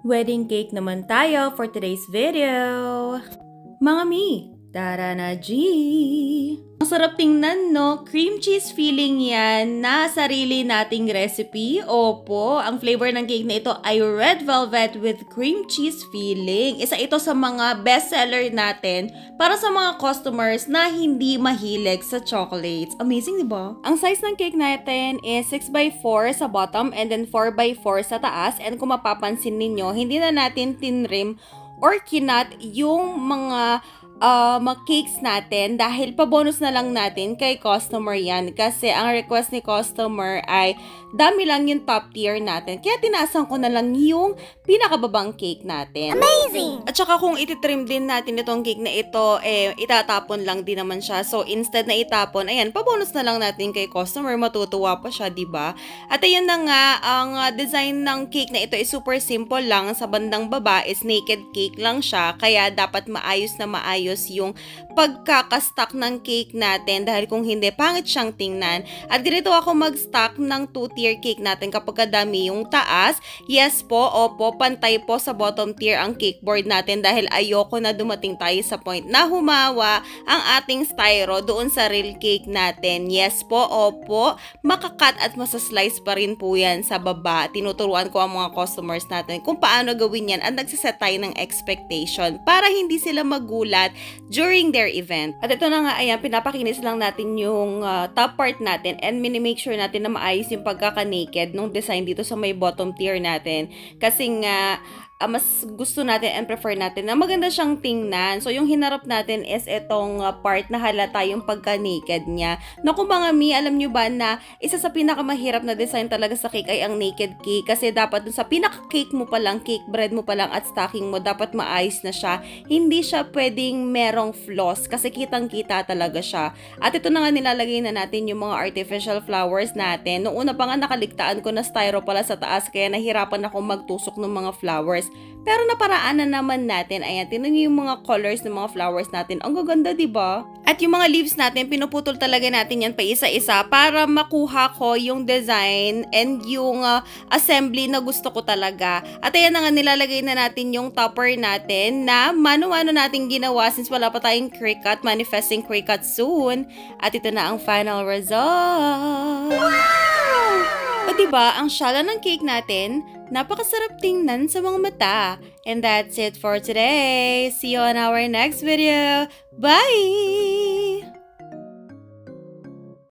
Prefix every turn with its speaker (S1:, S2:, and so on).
S1: Wedding cake naman tayo for today's video. Mga mi, tara na G! Ang sarap tingnan, no? Cream cheese filling yan na sarili nating recipe. Opo, ang flavor ng cake na ito ay red velvet with cream cheese filling. Isa ito sa mga bestseller natin para sa mga customers na hindi mahilig sa chocolates. Amazing, di ba? Ang size ng cake natin is 6x4 sa bottom and then 4x4 sa taas. And kung mapapansin ninyo, hindi na natin tinrim or kinat yung mga cakes natin dahil pa-bonus na lang natin kay customer yan. Kasi ang request ni customer ay dami lang yung top tier natin. Kaya tinaasan ko na lang yung pinakababang cake natin.
S2: Amazing!
S1: At saka kung ititrim din natin itong cake na ito, itatapon lang din naman siya. So instead na itapon, ayan, pa-bonus na lang natin kay customer. Matutuwa pa siya, diba? At ayan na nga, ang design ng cake na ito is super simple lang. Sa bandang baba is naked cake lang siya. Kaya dapat maayos na maayos yung pagkakastock ng cake natin dahil kung hindi, pangit siyang tingnan. At ganito ako mag-stock ng 2-tier cake natin kapag kadami yung taas. Yes po, opo, pantay po sa bottom tier ang cake board natin dahil ayoko na dumating tayo sa point na humawa ang ating styro doon sa real cake natin. Yes po, opo, makakat at masaslice pa rin po yan sa baba. Tinuturuan ko ang mga customers natin kung paano gawin yan at nagsiset tayo ng expectation para hindi sila magulat during their event. At ito na nga, ayan, pinapakinis lang natin yung top part natin and minimake sure natin na maayos yung pagkaka-naked nung design dito sa may bottom tier natin. Kasi nga, mas gusto natin and prefer natin na maganda siyang tingnan. So, yung hinarap natin is itong part na halata yung pagka-naked niya. Naku mga mi, alam nyo ba na isa sa pinakamahirap na design talaga sa cake ay ang naked cake. Kasi dapat dun sa pinaka-cake mo pa lang, cake bread mo pa lang at stocking mo, dapat maayos na siya. Hindi siya pwedeng merong flaws kasi kitang-kita talaga siya. At ito na nga nilalagay na natin yung mga artificial flowers natin. Noong una pa nga nakaligtaan ko na styro pala sa taas kaya nahirapan ako magtusok ng mga flowers. Pero naparaan na naman natin. Ayan, tingnan niyo yung mga colors ng mga flowers natin. Ang gaganda, diba? At yung mga leaves natin, pinuputol talaga natin yan pa isa-isa para makuha ko yung design and yung assembly na gusto ko talaga. At ayan na nga, nilalagay na natin yung topper natin na mano-mano natin ginawa since wala pa tayong Cricut, manifesting Cricut soon. At ito na ang final result. Wow! O diba, ang shala ng cake natin, napakasarap tingnan sa mga mata. And that's it for today. See you on our next video. Bye!